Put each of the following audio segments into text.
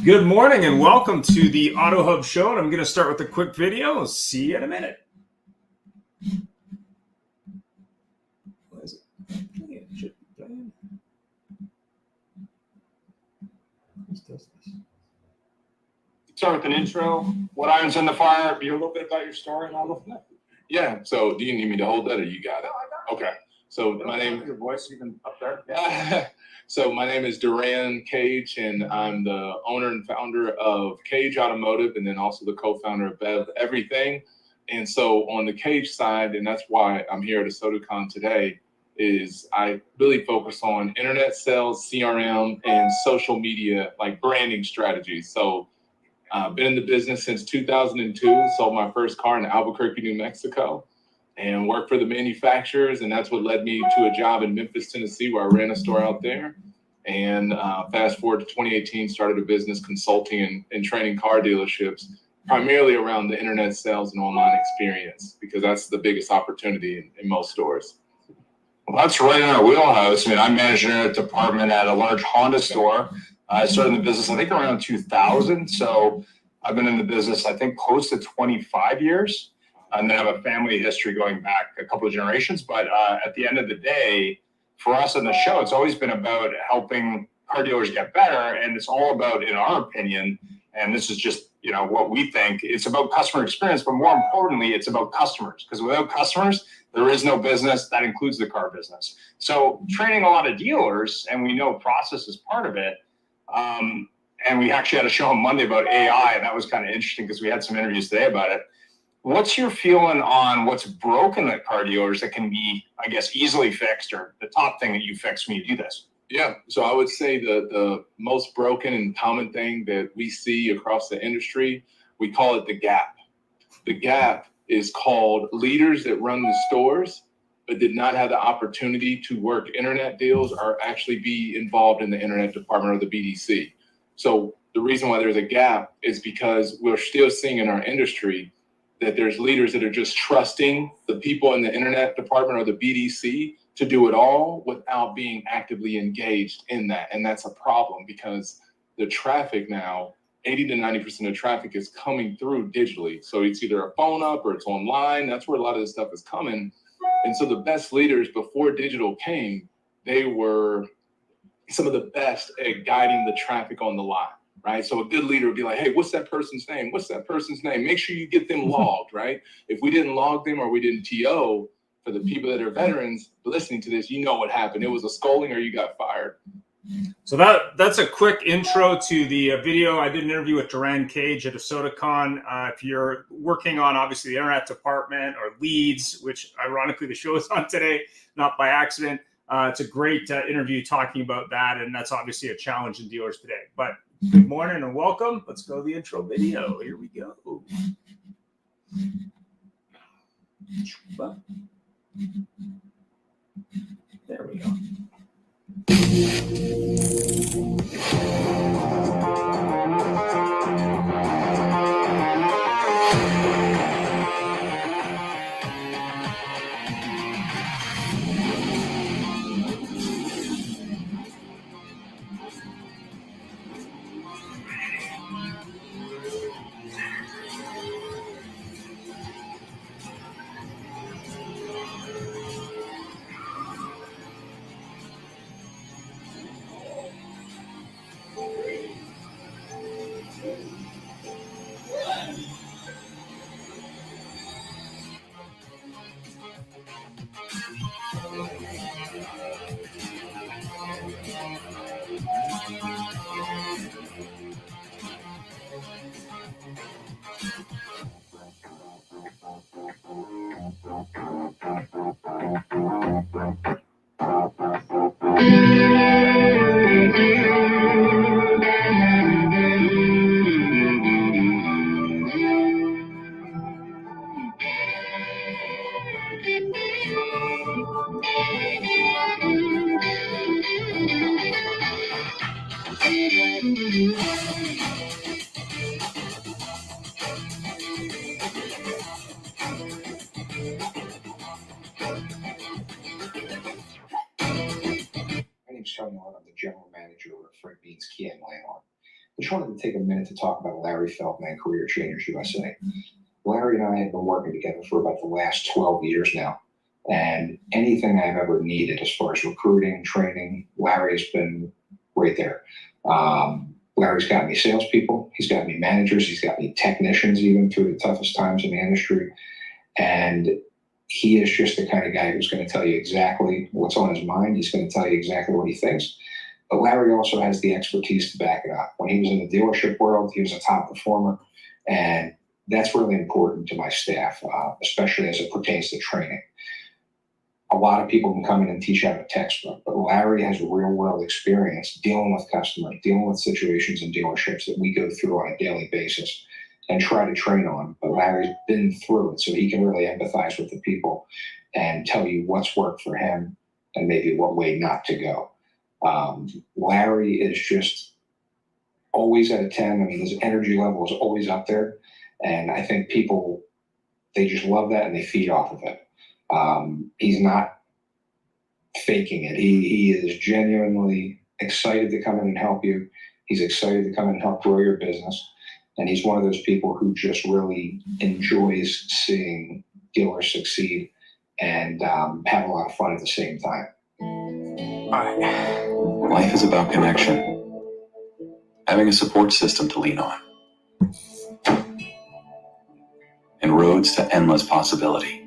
Good morning and welcome to the AutoHub show. And I'm going to start with a quick video. I'll see you in a minute. What is it? Start with an intro. What irons in the fire? Be a little bit about your story, and I'll go from there. Yeah. So, do you need me to hold that, or you got it? No, I got it. Okay. So my name. Your voice even up there. Yeah. So my name is Duran Cage, and I'm the owner and founder of Cage Automotive, and then also the co-founder of Bev Everything. And so on the Cage side, and that's why I'm here at AutoCon today, is I really focus on internet sales, CRM, and social media, like branding strategies. So I've been in the business since 2002, sold my first car in Albuquerque, New Mexico, and worked for the manufacturers. And that's what led me to a job in Memphis, Tennessee, where I ran a store out there. And fast forward to 2018, started a business consulting and training car dealerships, primarily around the internet sales and online experience, because that's the biggest opportunity in most stores. Well, that's right in our wheelhouse. I mean, I managed an internet department at a large Honda store. I started in the business, I think, around 2000. So I've been in the business, I think, close to 25 years. And then I have a family history going back a couple of generations. But at the end of the day, for us on the show, it's always been about helping car dealers get better. And it's all about, in our opinion, and this is just, what we think, it's about customer experience. But more importantly, it's about customers. Because without customers, there is no business. That includes the car business. So training a lot of dealers, and we know process is part of it. And we actually had a show on Monday about AI, and that was kind of interesting because we had some interviews today about it. What's your feeling on what's broken at car dealers that can be, I guess, easily fixed, or the top thing that you fix when you do this? Yeah, so I would say the most broken and common thing that we see across the industry, we call it the gap. The gap is called leaders that run the stores but did not have the opportunity to work internet deals or actually be involved in the internet department or the BDC. So the reason why there's a gap is because we're still seeing in our industry that there's leaders that are just trusting the people in the internet department or the BDC to do it all without being actively engaged in that. And that's a problem because the traffic now, 80 to 90% of traffic is coming through digitally. So it's either a phone up or it's online. That's where a lot of this stuff is coming. And so the best leaders before digital came, they were some of the best at guiding the traffic on the lot, right? So a good leader would be like, hey, what's that person's name? What's that person's name? Make sure you get them logged, right? If we didn't log them or we didn't TO, for the people that are veterans listening to this, you know what happened. It was a scolding or you got fired. So that's a quick intro to the video. I did an interview with Duran Cage at AutoCon. If you're working on, obviously, the internet department or leads, which ironically the show is on today, not by accident, it's a great interview talking about that. And that's obviously a challenge in dealers today. But good morning and welcome. Let's go to the intro video. Here we go. There we go. My name's Tony Hart. I'm the general manager of Frank Bean's Kia in Langhorne. just wanted to take a minute to talk about Larry Feldman, Career Changers USA. Larry and I have been working together for about the last 12 years now. And anything I've ever needed as far as recruiting, training, Larry's been right there. Larry's got me salespeople. He's got me managers. He's got me technicians, even through the toughest times in the industry. And he is just the kind of guy who's going to tell you exactly what's on his mind. He's going to tell you exactly what he thinks. But Larry also has the expertise to back it up. When he was in the dealership world, he was a top performer. And that's really important to my staff, especially as it pertains to training. A lot of people can come in and teach out a textbook, but Larry has real world experience dealing with customers, dealing with situations in dealerships that we go through on a daily basis and try to train on. But Larry's been through it, so he can really empathize with the people and tell you what's worked for him and maybe what way not to go. Larry is just always at a 10. I mean, his energy level is always up there. And I think people, they just love that and they feed off of it. He's not faking it. He is genuinely excited to come in and help you. He's excited to come in and help grow your business. And he's one of those people who just really enjoys seeing dealers succeed and have a lot of fun at the same time. Life is about connection. Having a support system to lean on. And roads to endless possibility.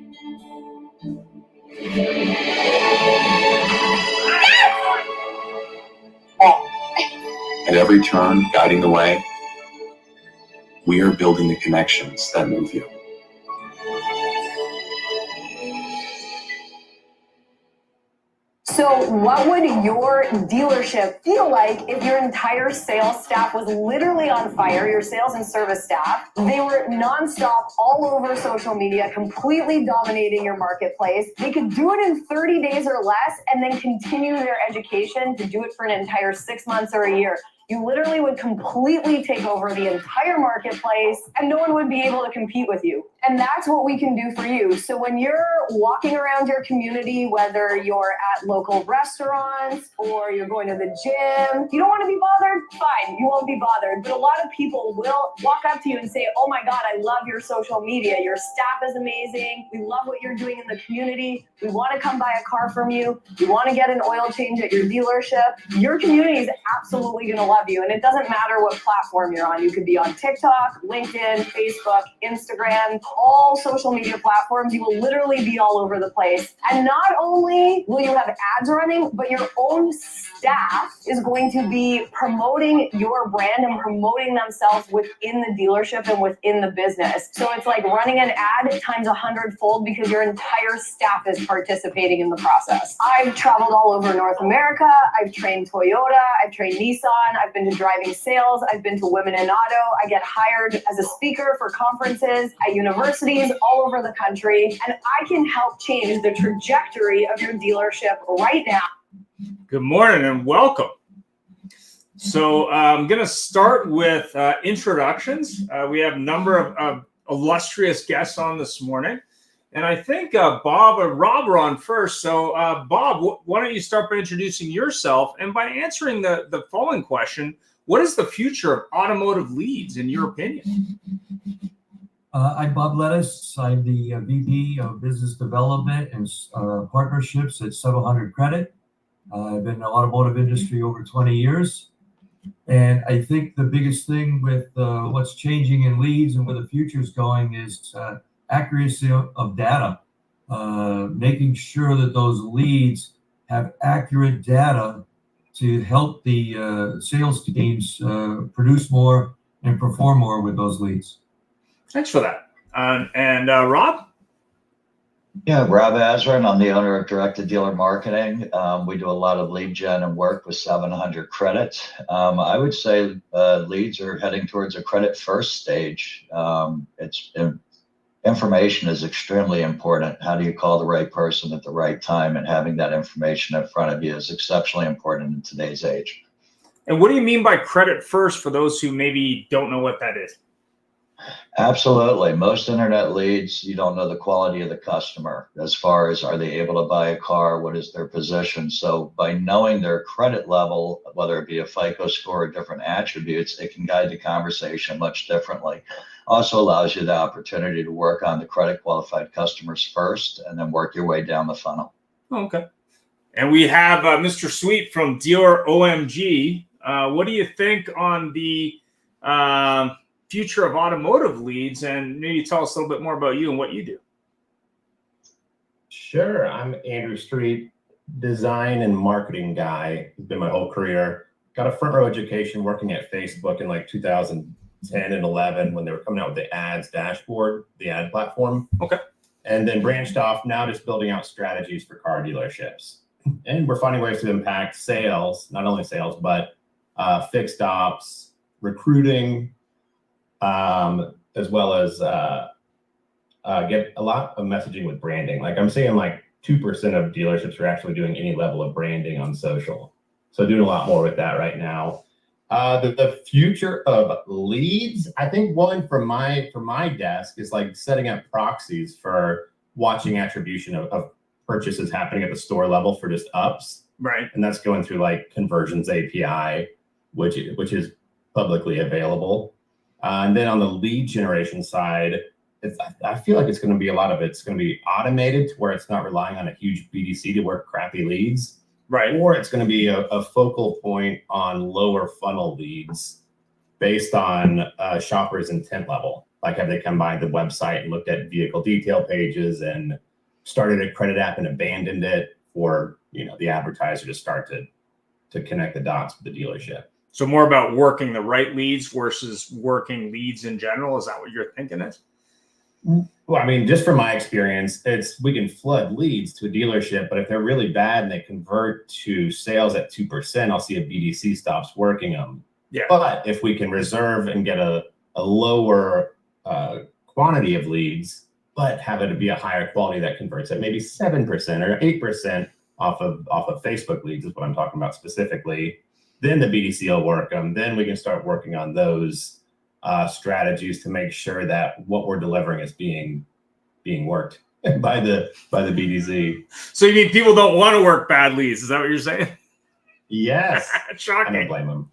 At every turn, guiding the way, we are building the connections that move you. So what would your dealership feel like if your entire sales staff was literally on fire, your sales and service staff? They were nonstop all over social media, completely dominating your marketplace. They could do it in 30 days or less and then continue their education to do it for an entire 6 months or a year. You literally would completely take over the entire marketplace and no one would be able to compete with you. And that's what we can do for you. So when you're walking around your community, whether you're at local restaurants or you're going to the gym, you don't want to be bothered? Fine, you won't be bothered. But a lot of people will walk up to you and say, oh my God, I love your social media. Your staff is amazing. We love what you're doing in the community. We want to come buy a car from you. We want to get an oil change at your dealership. Your community is absolutely going to love you. And it doesn't matter what platform you're on. You could be on TikTok, LinkedIn, Facebook, Instagram, all social media platforms. You will literally be all over the place. And not only will you have ads running, but your own staff is going to be promoting your brand and promoting themselves within the dealership and within the business. So it's like running an ad times 100-fold because your entire staff is participating in the process. I've traveled all over North America. I've trained Toyota. I've trained Nissan. I've been to driving sales. I've been to Women in Auto. I get hired as a speaker for conferences at universities all over the country. And I can help change the trajectory of your dealership right now. Good morning and welcome. So I'm going to start with introductions. We have a number of illustrious guests on this morning. And I think Bob or Rob are on first. So Bob, why don't you start by introducing yourself and by answering the following question: what is the future of automotive leads in your opinion? I'm Bob Lettis. I'm the VP of Business Development and Partnerships at 700 Credit. I've been in the automotive industry over 20 years. And I think the biggest thing with what's changing in leads and where the future is going is accuracy of data, making sure that those leads have accurate data to help the sales teams produce more and perform more with those leads. Thanks for that. And Rob? Yeah, Rob Azrin. I'm the owner of Direct to Dealer Marketing. We do a lot of lead gen and work with 700 Credit. I would say leads are heading towards a credit first stage. Information is extremely important. How do you call the right person at the right time? And having that information in front of you is exceptionally important in today's age. And what do you mean by credit first for those who maybe don't know what that is? Absolutely. Most internet leads, you don't know the quality of the customer as far as are they able to buy a car? What is their position? So by knowing their credit level, whether it be a FICO score or different attributes, it can guide the conversation much differently. Also allows you the opportunity to work on the credit qualified customers first and then work your way down the funnel. Okay. And we have Mr. Sweet from Dealer OMG. What do you think on the future of automotive leads, and maybe tell us a little bit more about you and what you do? Sure. I'm Andrew Street, design and marketing guy. It's been my whole career. Got a front row education working at Facebook in like 2010 and 11 when they were coming out with the ads dashboard, the ad platform. Okay. And then branched off, now just building out strategies for car dealerships. And we're finding ways to impact sales, not only sales, but fixed ops, recruiting, as well as get a lot of messaging with branding. Like I'm saying, like 2% of dealerships are actually doing any level of branding on social. So doing a lot more with that right now. The future of leads, I think one from my desk is like setting up proxies for watching attribution of purchases happening at the store level for just ups. Right. And that's going through like Conversions API, which is publicly available. And then on the lead generation side, I feel like it's going to be a lot of it's going to be automated to where it's not relying on a huge BDC to work crappy leads. Right. Or it's going to be a focal point on lower funnel leads based on shopper's intent level. Like have they come by the website and looked at vehicle detail pages and started a credit app and abandoned it, or the advertiser to start to connect the dots with the dealership. So more about working the right leads versus working leads in general. Is that what you're thinking is? Well, I mean, just from my experience, we can flood leads to a dealership, but if they're really bad and they convert to sales at 2%, I'll see a BDC stops working them. Yeah. But if we can reserve and get a lower quantity of leads, but have it be a higher quality that converts at maybe 7% or 8% off of Facebook leads is what I'm talking about specifically, then the BDC will work them. Then we can start working on those strategies to make sure that what we're delivering is being worked by the BDC. So you mean people don't want to work bad leads? Is that what you're saying? Yes. Shocking. I don't blame them.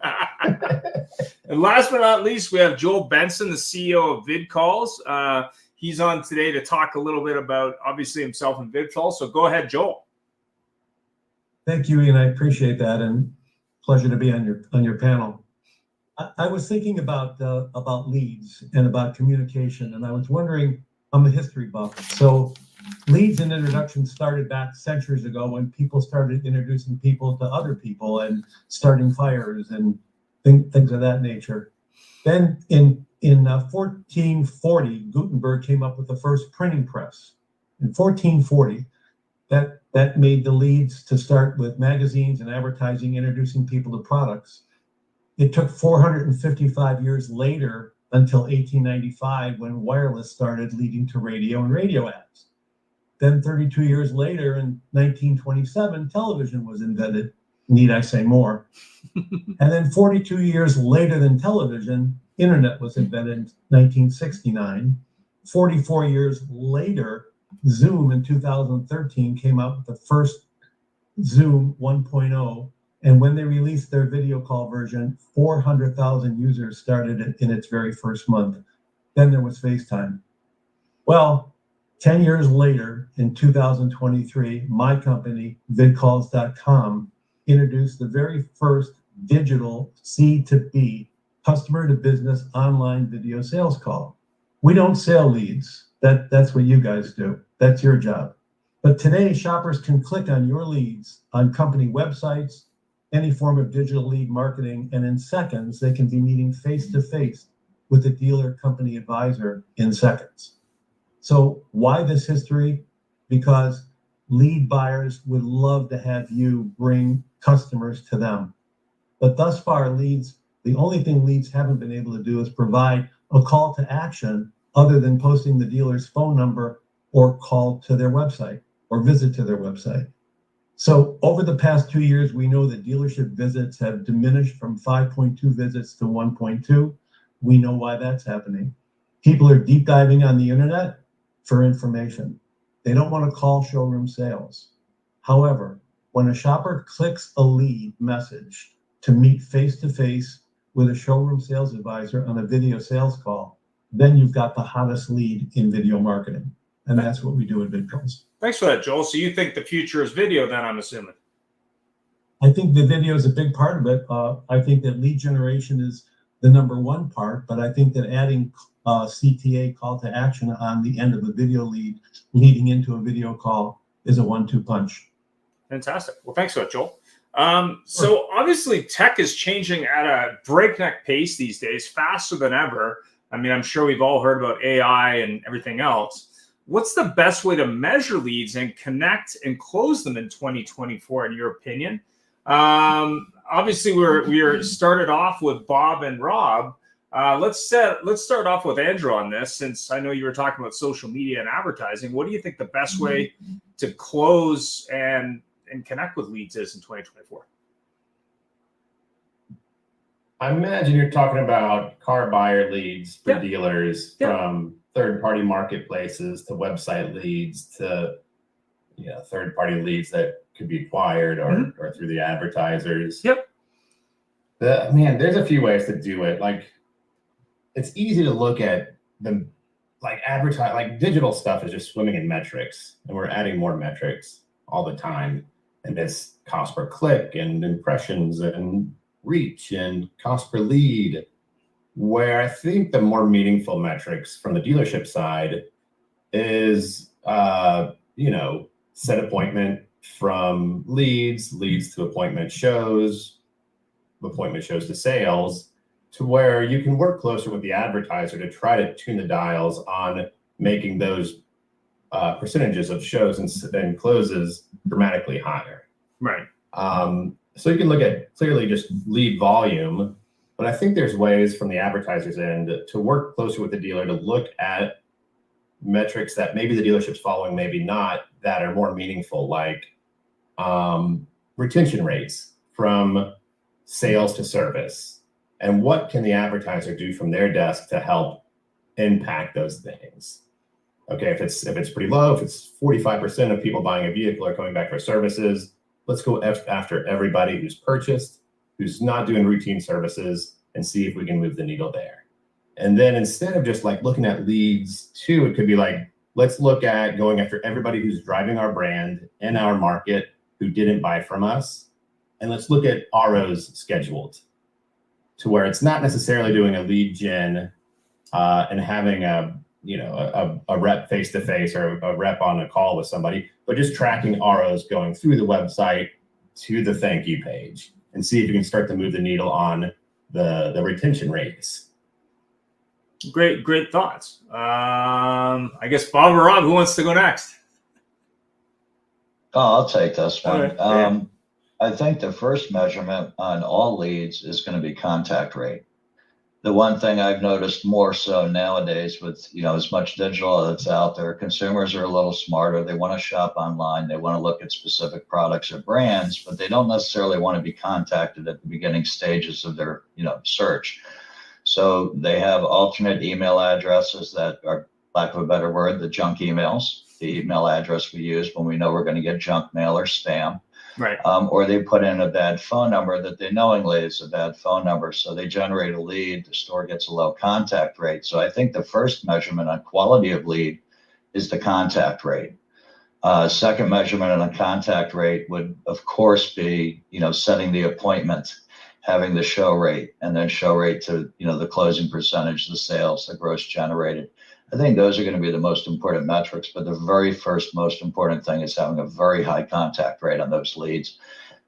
And last but not least, we have Joel Benson, the CEO of VidCalls. He's on today to talk a little bit about obviously himself and VidCalls. So go ahead, Joel. Thank you, Ian. I appreciate that, and pleasure to be on your panel. I was thinking about leads and about communication, and I was wondering, I'm a history buff. So leads and introductions started back centuries ago when people started introducing people to other people and starting fires and things of that nature. Then in 1440, Gutenberg came up with the first printing press. In 1440, that made the leads to start with magazines and advertising, introducing people to products. It took 455 years later until 1895 when wireless started, leading to radio and radio ads. Then 32 years later, in 1927, television was invented. Need I say more? And then 42 years later than television, internet was invented in 1969. 44 years later, Zoom in 2013 came out with the first Zoom 1.0. And when they released their video call version, 400,000 users started it in its very first month. Then there was FaceTime. Well, 10 years later, in 2023, my company, vidcalls.com, introduced the very first digital C2B, customer to business online video sales call. We don't sell leads. That's what you guys do. That's your job. But today, shoppers can click on your leads on company websites, any form of digital lead marketing, and in seconds, they can be meeting face-to-face with a dealer company advisor in seconds. So why this history? Because lead buyers would love to have you bring customers to them. But thus far, the only thing leads haven't been able to do is provide a call to action other than posting the dealer's phone number or call to their website or visit to their website. So over the past 2 years, we know that dealership visits have diminished from 5.2 visits to 1.2. We know why that's happening. People are deep diving on the internet for information. They don't want to call showroom sales. However, when a shopper clicks a lead message to meet face-to-face with a showroom sales advisor on a video sales call, then you've got the hottest lead in video marketing. And that's what we do at VidPros. Thanks for that, Joel. So you think the future is video then, I'm assuming? I think the video is a big part of it. I think that lead generation is the number one part, but I think that adding CTA, call to action, on the end of a video lead leading into a video call is a 1-2 punch. Fantastic. Well, thanks for that, Joel. So obviously tech is changing at a breakneck pace these days, faster than ever. I mean, I'm sure we've all heard about AI and everything else. What's the best way to measure leads and connect and close them in 2024, in your opinion? Obviously, we're started off with Bob and Rob. Let's start off with Andrew on this, since I know you were talking about social media and advertising. What do you think the best way to close and connect with leads is in 2024? I imagine you're talking about car buyer leads for dealers, from third-party marketplaces to website leads to third-party leads that could be acquired or through the advertisers. There's a few ways to do it. Like, it's easy to look at the digital stuff is just swimming in metrics, and we're adding more metrics all the time. And it's cost per click and impressions and reach and cost per lead, where I think the more meaningful metrics from the dealership side is, set appointment from leads to appointment shows to sales, to where you can work closer with the advertiser to try to tune the dials on making those percentages of shows and closes dramatically higher. Right. So you can look at clearly just lead volume, but I think there's ways from the advertiser's end to work closer with the dealer to look at metrics that maybe the dealership's following, maybe not, that are more meaningful, like retention rates from sales to service. And what can the advertiser do from their desk to help impact those things? Okay, if it's pretty low, if it's 45% of people buying a vehicle are coming back for services, let's go after everybody who's purchased, who's not doing routine services, and see if we can move the needle there. And then instead of just like looking at leads too, it could be like, let's look at going after everybody who's driving our brand in our market who didn't buy from us. And let's look at ROs scheduled, to where it's not necessarily doing a lead gen and having a rep face-to-face or a rep on a call with somebody, but just tracking ROs going through the website to the thank you page, and see if you can start to move the needle on the retention rates. Great thoughts. I guess Bob or Rob, who wants to go next? Oh, I'll take this one. Okay. I think the first measurement on all leads is going to be contact rate. The one thing I've noticed more so nowadays with, as much digital that's out there, consumers are a little smarter. They want to shop online. They want to look at specific products or brands, but they don't necessarily want to be contacted at the beginning stages of their, search. So they have alternate email addresses that are, lack of a better word, the junk emails, the email address we use when we know we're going to get junk mail or spam. Right. Or they put in a bad phone number that they knowingly is a bad phone number. So they generate a lead, the store gets a low contact rate. So I think the first measurement on quality of lead is the contact rate. Second measurement on the contact rate would, of course, be, setting the appointment, having the show rate, and then show rate to, the closing percentage, the sales, the gross generated. I think those are going to be the most important metrics, but the very first most important thing is having a very high contact rate on those leads.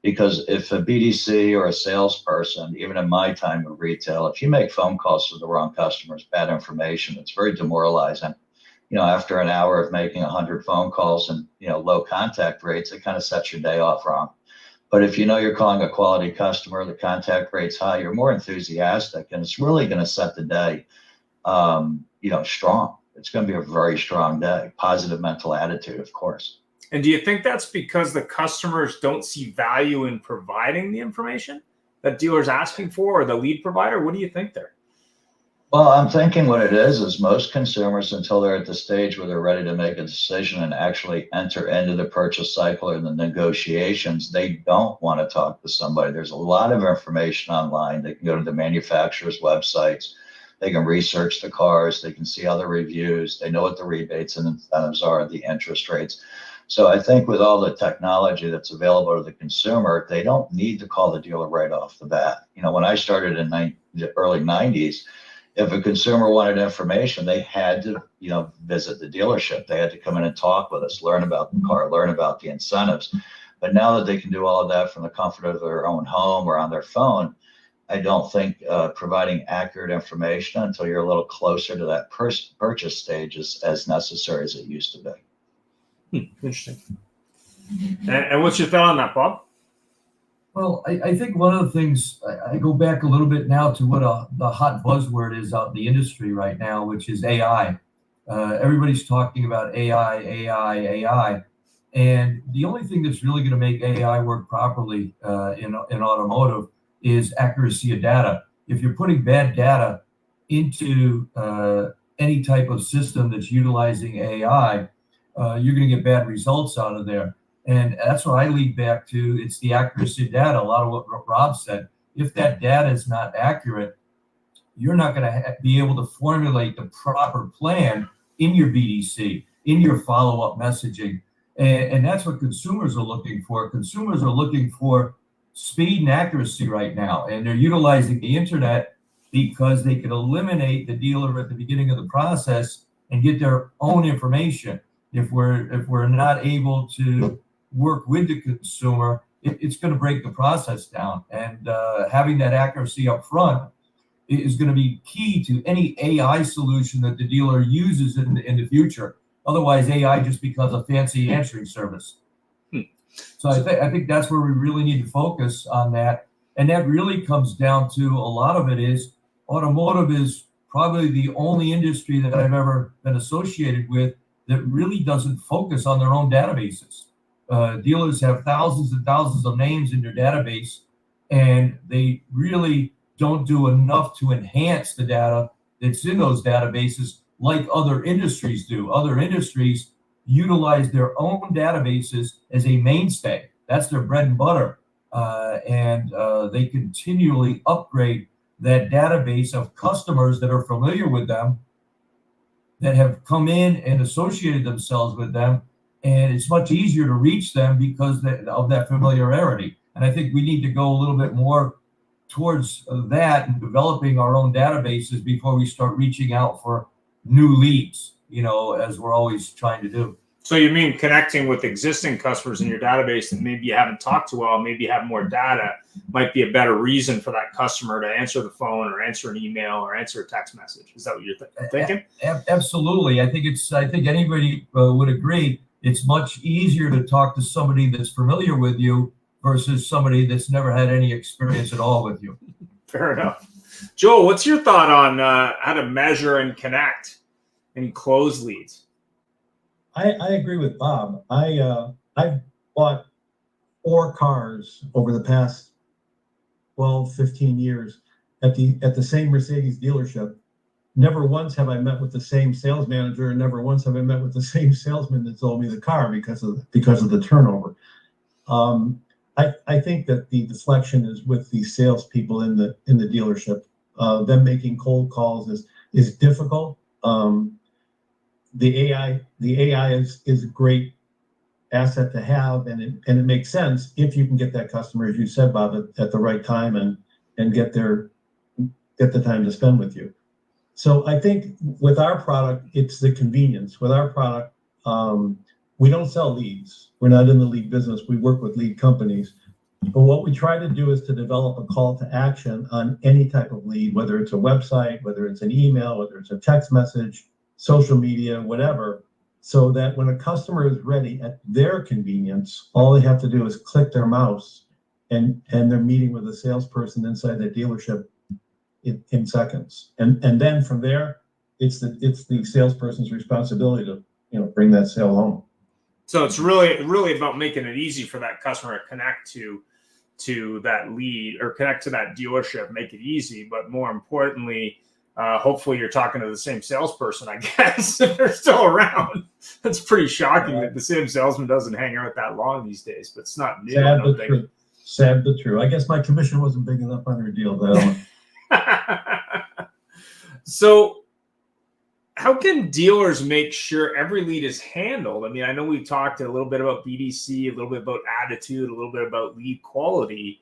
Because if a BDC or a salesperson, even in my time of retail, if you make phone calls to the wrong customers, bad information, it's very demoralizing. After an hour of making 100 phone calls and, low contact rates, it kind of sets your day off wrong. But if you're calling a quality customer, the contact rate's high, you're more enthusiastic, and it's really going to set the day strong. It's going to be a very strong day. Positive mental attitude, of course. And do you think that's because the customers don't see value in providing the information that dealer's asking for, or the lead provider? What do you think there? Well, I'm thinking what it is most consumers, until they're at the stage where they're ready to make a decision and actually enter into the purchase cycle or the negotiations, they don't want to talk to somebody. There's a lot of information online. They can go to the manufacturer's websites. They can research the cars. They can see other reviews. They know what the rebates and incentives are, the interest rates. So I think with all the technology that's available to the consumer, they don't need to call the dealer right off the bat. You know, when I started in the early 90s, if a consumer wanted information, they had to, visit the dealership. They had to come in and talk with us, learn about the car, learn about the incentives. But now that they can do all of that from the comfort of their own home or on their phone, I don't think providing accurate information until you're a little closer to that purchase stage is as necessary as it used to be. Interesting. And what's your thought on that, Bob? Well, I think one of the things, I go back a little bit now to what the hot buzzword is out in the industry right now, which is AI. Everybody's talking about AI. And the only thing that's really going to make AI work properly in automotive is accuracy of data. If you're putting bad data into any type of system that's utilizing AI, you're going to get bad results out of there. And that's what I lead back to. It's the accuracy of data. A lot of what Rob said. If that data is not accurate, you're not going to be able to formulate the proper plan in your BDC, in your follow-up messaging. And that's what consumers are looking for. Consumers are looking for speed and accuracy right now. And they're utilizing the internet because they can eliminate the dealer at the beginning of the process and get their own information. If we're not able to work with the consumer, it's going to break the process down. And having that accuracy up front is going to be key to any AI solution that the dealer uses in the future. Otherwise, AI just becomes a fancy answering service. So I think that's where we really need to focus on that. And that really comes down to, a lot of it is, automotive is probably the only industry that I've ever been associated with that really doesn't focus on their own databases. Dealers have thousands and thousands of names in their database, and they really don't do enough to enhance the data that's in those databases like other industries do. Other industries utilize their own databases as a mainstay. That's their bread and butter. And they continually upgrade that database of customers that are familiar with them, that have come in and associated themselves with them. And it's much easier to reach them because of that familiarity. And I think we need to go a little bit more towards that and developing our own databases before we start reaching out for new leads, as we're always trying to do. So you mean connecting with existing customers in your database that maybe you haven't talked to well, maybe you have more data, might be a better reason for that customer to answer the phone or answer an email or answer a text message. Is that what you're thinking? Absolutely. I think anybody would agree. It's much easier to talk to somebody that's familiar with you versus somebody that's never had any experience at all with you. Fair enough. Joel, what's your thought on how to measure and connect and close leads? I agree with Bob. I've bought 4 cars over the past 12, 15 years at the same Mercedes dealership. Never once have I met with the same sales manager, and never once have I met with the same salesman that sold me the car because of the turnover. I think that the deflection is with the salespeople in the dealership. Them making cold calls is difficult. The AI is a great asset to have, and it makes sense if you can get that customer, as you said, Bob, at the right time and get the time to spend with you. So I think with our product, it's the convenience. With our product, we don't sell leads. We're not in the lead business. We work with lead companies. But what we try to do is to develop a call to action on any type of lead, whether it's a website, whether it's an email, whether it's a text message, social media, whatever, so that when a customer is ready at their convenience, all they have to do is click their mouse and they're meeting with a salesperson inside the dealership in seconds. And then from there, it's the salesperson's responsibility to bring that sale home. So it's really about making it easy for that customer to connect to that lead or connect to that dealership, make it easy, but more importantly, hopefully you're talking to the same salesperson, I guess, if they're still around. That's pretty shocking that the same salesman doesn't hang out that long these days, but it's not new. Sad but true. Sad but true. I guess my commission wasn't big enough on her deal, though. So how can dealers make sure every lead is handled? I mean, I know we've talked a little bit about BDC, a little bit about attitude, a little bit about lead quality.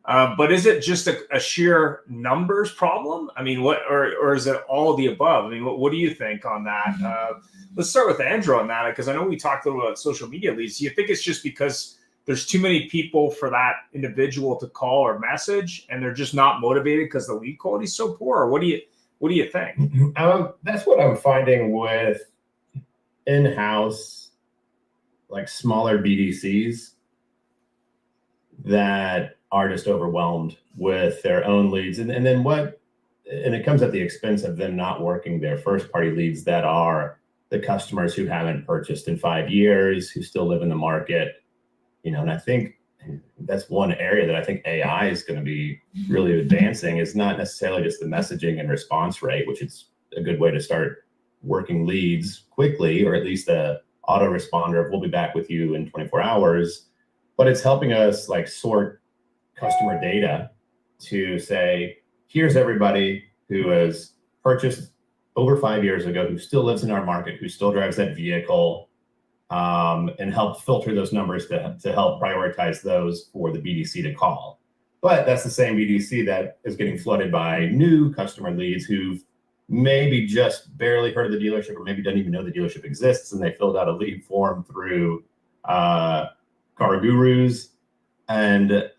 But is it just a sheer numbers problem? I mean, or is it all of the above? I mean, what do you think on that? Let's start with Andrew on that, because I know we talked a little about social media leads. Do you think it's just because there's too many people for that individual to call or message, and they're just not motivated because the lead quality is so poor? Or what do you think? That's what I'm finding with in-house, like smaller BDCs that are just overwhelmed with their own leads. And it comes at the expense of them not working their first party leads that are the customers who haven't purchased in 5 years, who still live in the market, and I think that's one area that I think AI is going to be really advancing. Is not necessarily just the messaging and response rate, which is a good way to start working leads quickly, or at least the autoresponder of "we'll be back with you in 24 hours," but it's helping us like sort customer data to say, here's everybody who has purchased over 5 years ago, who still lives in our market, who still drives that vehicle, and help filter those numbers to help prioritize those for the BDC to call. But that's the same BDC that is getting flooded by new customer leads who've maybe just barely heard of the dealership, or maybe don't even know the dealership exists, and they filled out a lead form through Car Gurus. And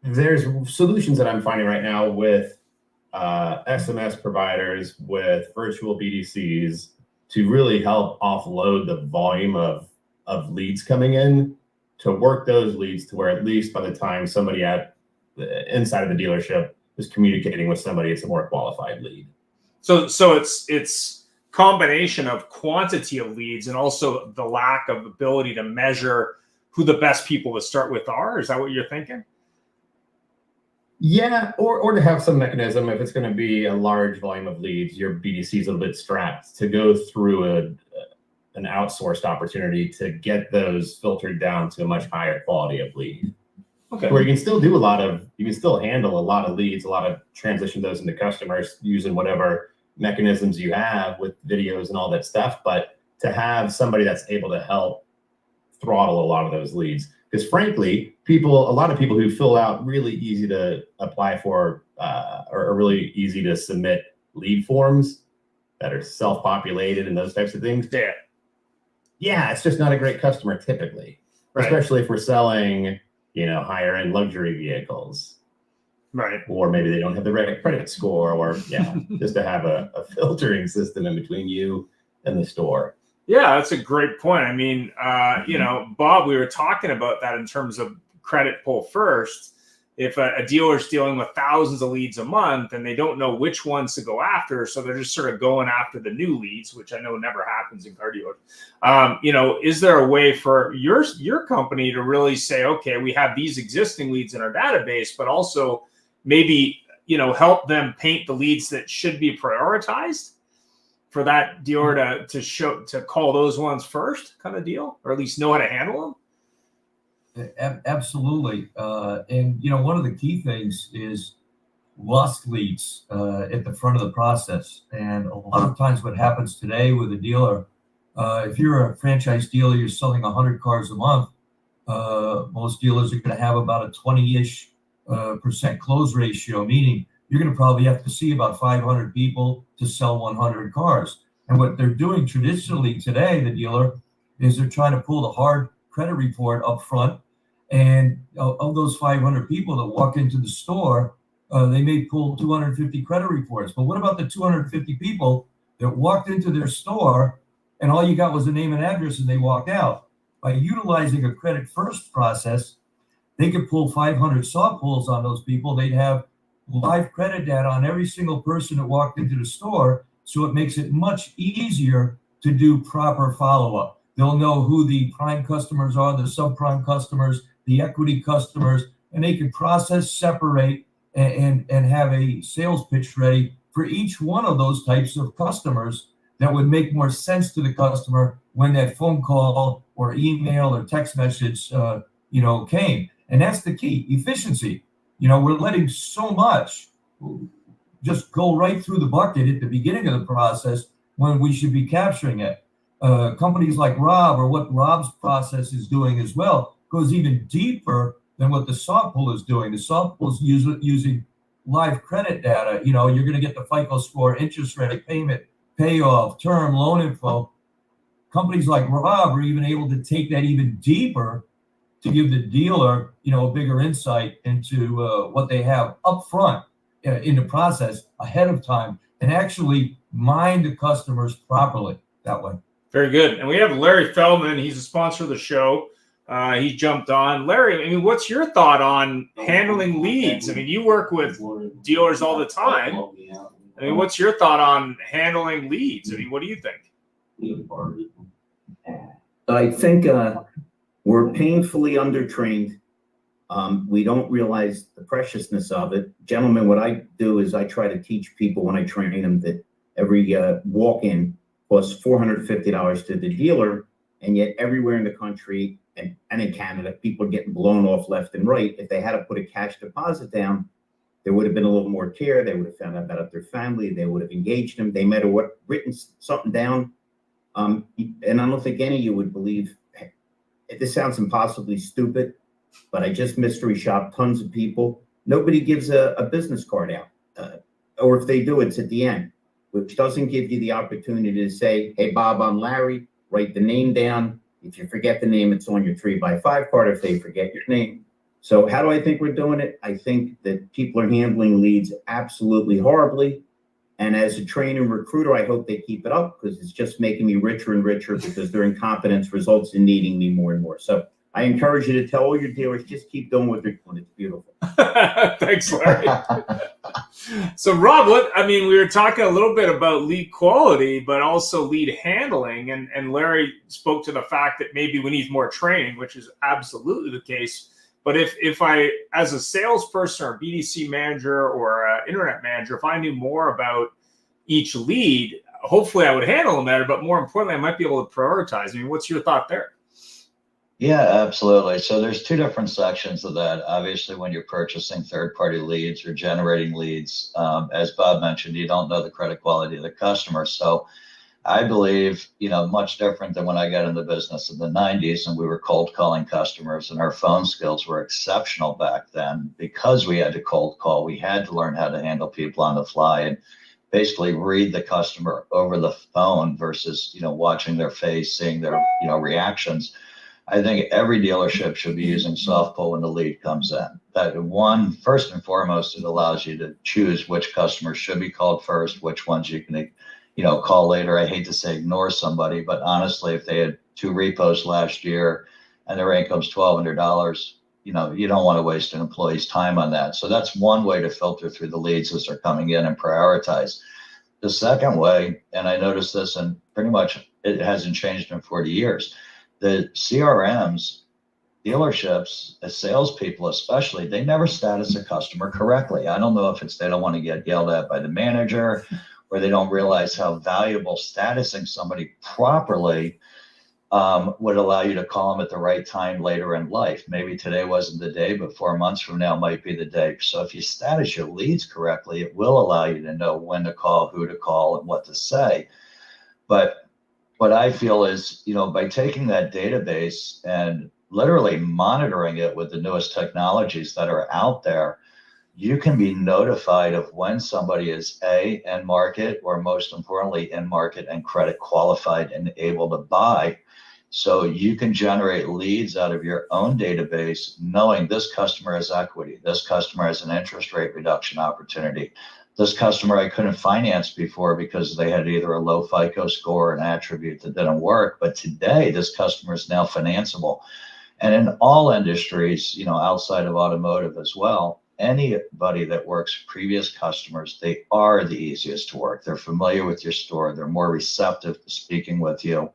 there's solutions that I'm finding right now with SMS providers, with virtual BDCs, to really help offload the volume of leads coming in, to work those leads to where at least by the time somebody inside of the dealership is communicating with somebody, it's a more qualified lead. So it's combination of quantity of leads and also the lack of ability to measure who the best people to start with are. Is that what you're thinking? Yeah, or to have some mechanism, if it's going to be a large volume of leads, your BDC is a little bit strapped to go through an outsourced opportunity to get those filtered down to a much higher quality of lead. Okay. Where you can still handle a lot of leads, a lot of transition those into customers using whatever mechanisms you have with videos and all that stuff. But to have somebody that's able to help throttle a lot of those leads. Because frankly, a lot of people who fill out really easy to apply for or really easy to submit lead forms that are self-populated and those types of things. Yeah, it's just not a great customer typically, right? Especially if we're selling, higher end luxury vehicles, right? Or maybe they don't have the right credit score, or just to have a filtering system in between you and the store. Yeah, that's a great point. I mean, Bob, we were talking about that in terms of credit pull first. If a dealer is dealing with thousands of leads a month and they don't know which ones to go after, so they're just sort of going after the new leads, which I know never happens in car dealers. Is there a way for your company to really say, okay, we have these existing leads in our database, but also maybe help them paint the leads that should be prioritized for that dealer to call those ones first, kind of deal, or at least know how to handle them? Absolutely. And one of the key things is lost leads at the front of the process. And a lot of times what happens today with a dealer, if you're a franchise dealer, you're selling 100 cars a month, most dealers are going to have about a 20-ish % close ratio, meaning you're going to probably have to see about 500 people to sell 100 cars. And what they're doing traditionally today, the dealer, is they're trying to pull the hard credit report up front. And of those 500 people that walk into the store, they may pull 250 credit reports. But what about the 250 people that walked into their store and all you got was a name and address and they walked out? By utilizing a credit first process, they could pull 500 saw pulls on those people. They'd have live credit data on every single person that walked into the store. So it makes it much easier to do proper follow-up. They'll know who the prime customers are, the subprime customers, the equity customers, and they can process, separate, and have a sales pitch ready for each one of those types of customers that would make more sense to the customer when that phone call or email or text message, came. And that's the key, efficiency. We're letting so much just go right through the bucket at the beginning of the process when we should be capturing it. Companies like Rob, or what Rob's process is doing as well, goes even deeper than what the soft pull is doing. The soft pull is using live credit data. You're going to get the FICO score, interest rate, payment, payoff, term, loan info. Companies like Rob are even able to take that even deeper to give the dealer, a bigger insight into what they have up front in the process ahead of time, and actually mine the customers properly that way. Very good. And we have Larry Feldman. He's a sponsor of the show. He jumped on. Larry, what's your thought on handling leads? You work with dealers all the time. What's your thought on handling leads? What do you think? I think we're painfully undertrained. We don't realize the preciousness of it. Gentlemen, what I do is I try to teach people when I train them that every walk-in costs $450 to the dealer, and yet everywhere in the country and in Canada, people are getting blown off left and right. If they had to put a cash deposit down, there would have been a little more care. They would have found out about their family. They would have engaged them. They might have written something down. And I don't think any of you would believe, this sounds impossibly stupid, but I just mystery shop tons of people. Nobody gives a business card out. Or if they do, it's at the end, which doesn't give you the opportunity to say, hey, Bob, I'm Larry, write the name down. If you forget the name, it's on your 3x5 card if they forget your name. So how do I think we're doing it? I think that people are handling leads absolutely horribly. And as a trainer and recruiter, I hope they keep it up, because it's just making me richer and richer, because their incompetence results in needing me more and more. So I encourage you to tell all your dealers, just keep doing what they're doing. It's beautiful. Thanks, Larry. So, Rob, we were talking a little bit about lead quality, but also lead handling. And Larry spoke to the fact that maybe we need more training, which is absolutely the case. But if I, as a salesperson or BDC manager or internet manager, if I knew more about each lead, hopefully I would handle them better. But more importantly, I might be able to prioritize. What's your thought there? Yeah, absolutely. So there's two different sections of that. Obviously, when you're purchasing third-party leads or generating leads, as Bob mentioned, you don't know the credit quality of the customer. So I believe, much different than when I got in the business in the 90s and we were cold calling customers, and our phone skills were exceptional back then because we had to cold call. We had to learn how to handle people on the fly and basically read the customer over the phone versus, watching their face, seeing their, reactions. I think every dealership should be using soft pull when the lead comes in. That one, first and foremost, it allows you to choose which customers should be called first, which ones you can, call later. I hate to say ignore somebody, but honestly, if they had 2 repos last year and their income's $1,200, you don't want to waste an employee's time on that. So that's one way to filter through the leads as they're coming in and prioritize. The second way, and I noticed this, and pretty much it hasn't changed in 40 years, the CRMs, dealerships, as salespeople especially, they never status a customer correctly. I don't know if it's they don't want to get yelled at by the manager, or they don't realize how valuable statusing somebody properly would allow you to call them at the right time later in life. Maybe today wasn't the day, but 4 months from now might be the day. So if you status your leads correctly, it will allow you to know when to call, who to call, and what to say. But what I feel is, by taking that database and literally monitoring it with the newest technologies that are out there, you can be notified of when somebody is in market, or most importantly, in market and credit qualified and able to buy. So you can generate leads out of your own database, knowing this customer has equity, this customer has an interest rate reduction opportunity. This customer I couldn't finance before because they had either a low FICO score or an attribute that didn't work. But today, this customer is now financeable. And in all industries, outside of automotive as well, anybody that works previous customers, they are the easiest to work. They're familiar with your store. They're more receptive to speaking with you.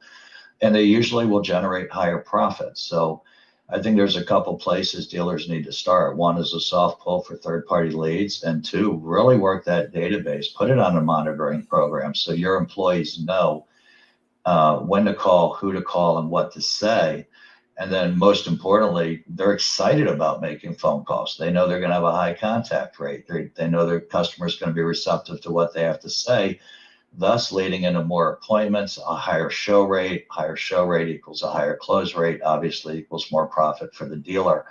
And they usually will generate higher profits. So I think there's a couple places dealers need to start. One is a soft pull for third-party leads, and two, really work that database, put it on a monitoring program so your employees know when to call, who to call, and what to say. And then most importantly, they're excited about making phone calls. They know they're going to have a high contact rate. They know their customer's going to be receptive to what they have to say, thus leading into more appointments, a higher show rate. Higher show rate equals a higher close rate, obviously equals more profit for the dealer.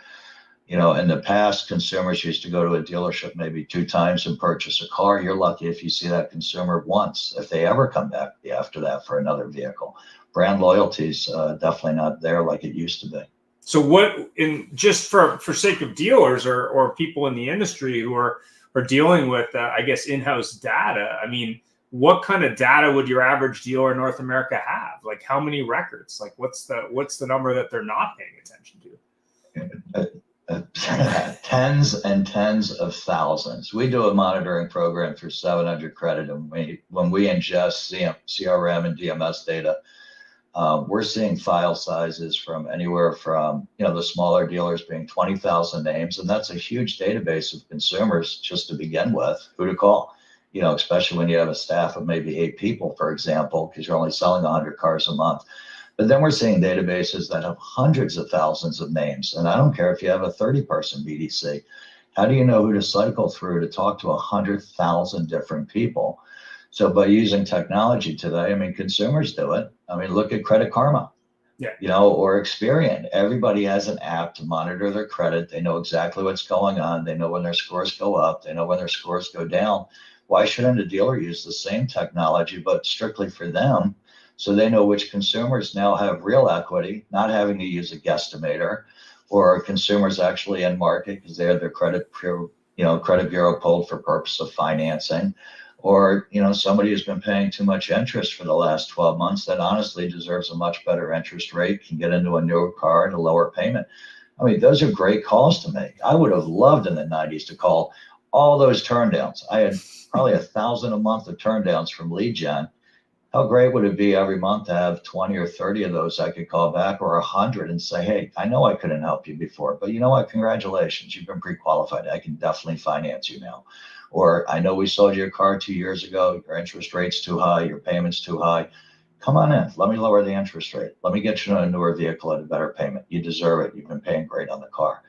You know, in the past, consumers used to go to a dealership maybe 2 times and purchase a car. You're lucky if you see that consumer once, if they ever come back after that for another vehicle. Brand loyalty is definitely not there like it used to be. So what, in just for sake of dealers or people in the industry who are dealing with, I guess, in-house data, I mean, what kind of data would your average dealer in North America have? Like how many records? Like what's the number that they're not paying attention to? Tens and tens of thousands. We do a monitoring program through 700 credit, and when we ingest CRM and DMS data, we're seeing file sizes from anywhere from, you know, the smaller dealers being 20,000 names, and that's a huge database of consumers just to begin with, who to call. You know, especially when you have a staff of maybe 8 people, for example, because you're only selling 100 cars a month. But then we're seeing databases that have hundreds of thousands of names. And I don't care if you have a 30-person BDC. How do you know who to cycle through to talk to 100,000 different people? So by using technology today, I mean, consumers do it. I mean, look at Credit Karma, Yeah. you know, or Experian. Everybody has an app to monitor their credit. They know exactly what's going on. They know when their scores go up. They know when their scores go down. Why shouldn't a dealer use the same technology, but strictly for them, so they know which consumers now have real equity, not having to use a guesstimator, or consumers actually in market because they have their credit bureau pulled for purpose of financing, or, you know, somebody who's been paying too much interest for the last 12 months that honestly deserves a much better interest rate, can get into a newer car at a lower payment. I mean, those are great calls to make. I would have loved in the 90s to call all those turndowns. I had probably 1,000 a month of turndowns from lead gen. How great would it be every month to have 20 or 30 of those I could call back, or 100 and say, hey, I know I couldn't help you before, but you know what? Congratulations. You've been pre-qualified. I can definitely finance you now. Or I know we sold you a car 2 years ago. Your interest rate's too high. Your payment's too high. Come on in. Let me lower the interest rate. Let me get you a newer vehicle at a better payment. You deserve it. You've been paying great on the car.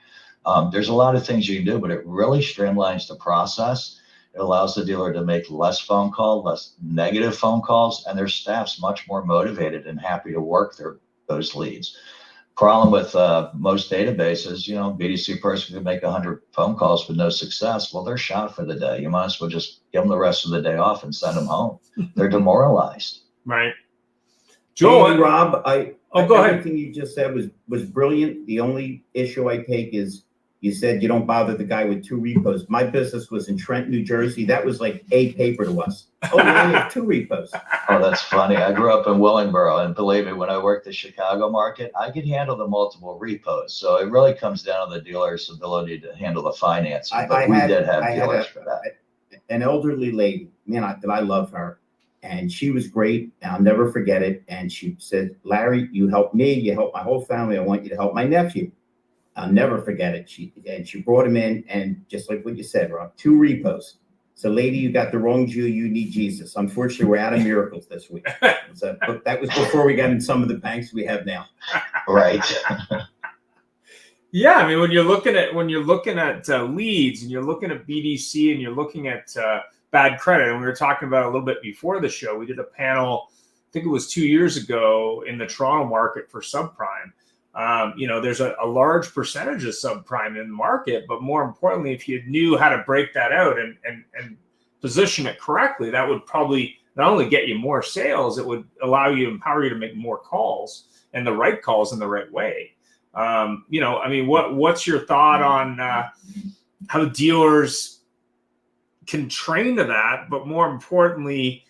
There's a lot of things you can do, but it really streamlines the process. It allows the dealer to make less phone calls, less negative phone calls, and their staff's much more motivated and happy to work those leads. Problem with most databases, you know, BDC person can make 100 phone calls with no success. Well, they're shot for the day. You might as well just give them the rest of the day off and send them home. They're demoralized. Right. Joel, Hey, Rob, go ahead. Everything you just said was brilliant. The only issue I take is you said you don't bother the guy with 2 repos. My business was in Trent, New Jersey. That was like A paper to us. Oh, we only have 2 repos. Oh, that's funny. I grew up in Willingboro, and believe me, when I worked the Chicago market, I could handle the multiple repos. So it really comes down to the dealer's ability to handle the financing. But we did have dealers for that. An elderly lady, man, I love her. And she was great, and I'll never forget it. And she said, Larry, you helped me, you helped my whole family. I want you to help my nephew. I'll never forget it. She brought him in, and just like what you said, Rob, 2 repos. So, lady, you got the wrong Jew. You need Jesus. Unfortunately, we're out of miracles this week. So, but that was before we got in some of the banks we have now. Right. Yeah, I mean, when you're looking at leads, and you're looking at BDC, and you're looking at bad credit, and we were talking about it a little bit before the show. We did a panel, I think it was 2 years ago, in the Toronto market for subprime. You know, there's a large percentage of subprime in the market, but more importantly, if you knew how to break that out and position it correctly, that would probably not only get you more sales, it would empower you to make more calls, and the right calls in the right way. You know, I mean, what's your thought on how dealers can train to that, but more importantly,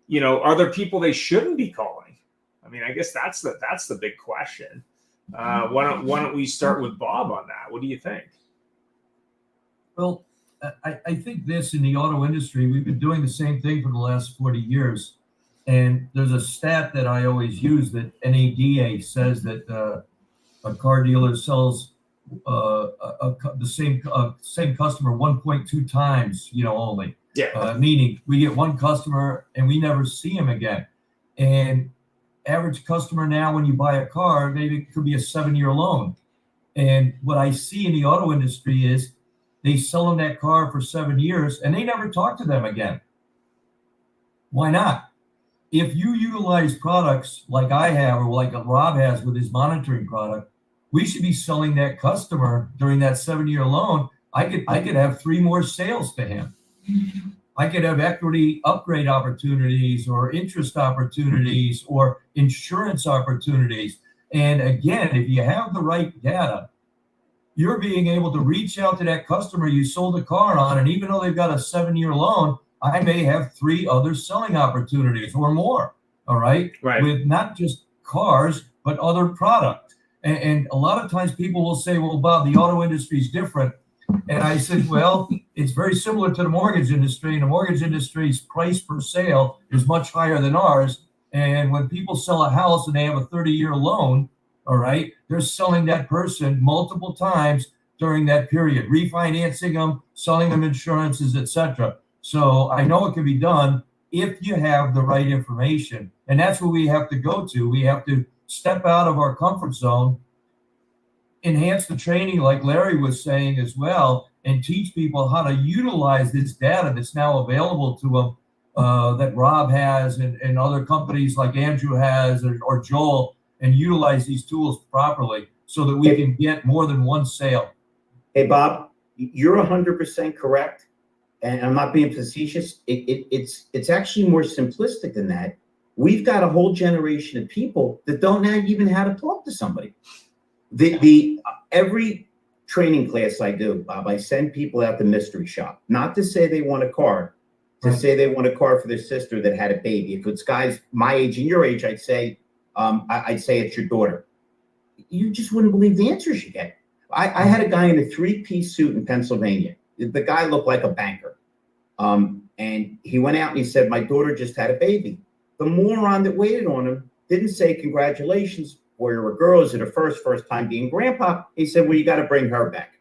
you know, are there people they shouldn't be calling? I mean, I guess that's the big question. Why don't we start with Bob on that? What do you think? Well, I think this in the auto industry, we've been doing the same thing for the last 40 years. And there's a stat that I always use that NADA says that a car dealer sells the same customer 1.2 times, only. Yeah. Meaning we get one customer and we never see him again. And average customer now, when you buy a car, maybe it could be a 7-year loan. And what I see in the auto industry is they sell them that car for 7 years and they never talk to them again. Why not? If you utilize products like I have or like Rob has with his monitoring product, we should be selling that customer during that 7-year loan. I could have 3 more sales to him. I could have equity upgrade opportunities or interest opportunities or insurance opportunities. And again, if you have the right data, you're being able to reach out to that customer you sold the car on. And even though they've got a 7-year loan, I may have 3 other selling opportunities or more. All right. Right. With not just cars, but other products. And a lot of times people will say, well, Bob, the auto industry is different. And I said, well, it's very similar to the mortgage industry. And the mortgage industry's price per sale is much higher than ours. And when people sell a house and they have a 30-year loan, all right, they're selling that person multiple times during that period, refinancing them, selling them insurances, etc. So I know it can be done if you have the right information. And that's what we have to go to. We have to step out of our comfort zone, enhance the training like Larry was saying as well, and teach people how to utilize this data that's now available to them, that Rob has and other companies like Andrew has or Joel, and utilize these tools properly so that we can get more than one sale. Hey, Bob, you're 100% correct. And I'm not being facetious. It's actually more simplistic than that. We've got a whole generation of people that don't know even how to talk to somebody. Every training class I do, Bob, I send people out to mystery shop, not to say they want a car, to say they want a car for their sister that had a baby. If it's guys my age and your age, I'd say it's your daughter. You just wouldn't believe the answers you get. I had a guy in a 3-piece suit in Pennsylvania. The guy looked like a banker. And he went out and he said, my daughter just had a baby. The moron that waited on him didn't say, congratulations, boy or a girl, is it her first time being grandpa? He said, well, you got to bring her back.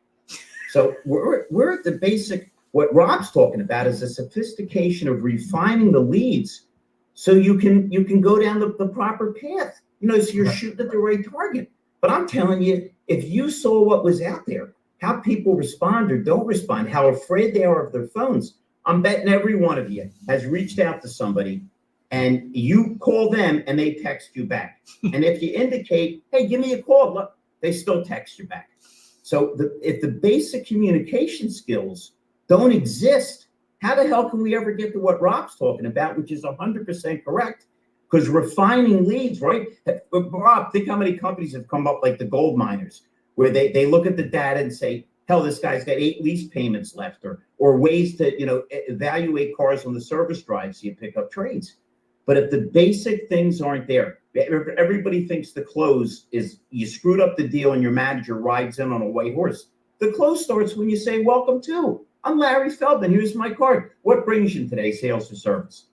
So we're at the basic. What Rob's talking about is a sophistication of refining the leads so you can go down the proper path. So you're shooting at the right target. But I'm telling you, if you saw what was out there, how people respond or don't respond, how afraid they are of their phones, I'm betting every one of you has reached out to somebody and you call them and they text you back. And if you indicate, hey, give me a call, look, they still text you back. So if the basic communication skills don't exist, how the hell can we ever get to what Rob's talking about, which is 100% correct? Because refining leads, right? Rob, think how many companies have come up like the gold miners, where they look at the data and say, hell, this guy's got 8 lease payments left, or ways to evaluate cars on the service drive so you pick up trades. But if the basic things aren't there, everybody thinks the close is you screwed up the deal and your manager rides in on a white horse. The close starts when you say, welcome to, I'm Larry Feldman, here's my card. What brings you today, sales or service?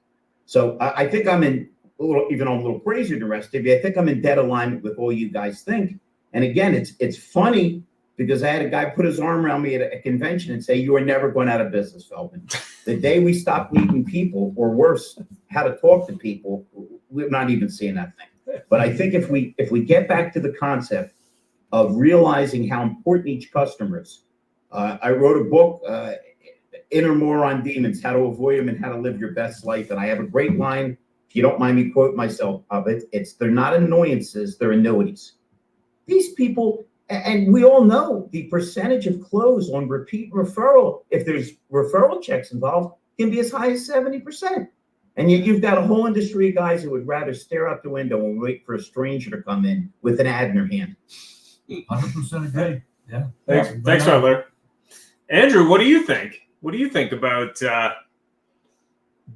So I think I'm in a little crazier than the rest of you. I think I'm in dead alignment with all you guys think. And again, it's funny because I had a guy put his arm around me at a convention and say, you are never going out of business, Feldman. The day we stop meeting people, or worse, how to talk to people, we're not even seeing that thing. But I think if we get back to the concept of realizing how important each customer is. I wrote a book, Inner Moron Demons, How to Avoid Them and How to Live Your Best Life. And I have a great line, if you don't mind me quote myself of it, they're not annoyances, they're annuities. These people, and we all know the percentage of close on repeat referral, if there's referral checks involved, can be as high as 70%. And yet you've got a whole industry of guys who would rather stare out the window and wait for a stranger to come in with an ad in their hand. 100% agree. Yeah. Thanks, Larry. Andrew, what do you think? What do you think about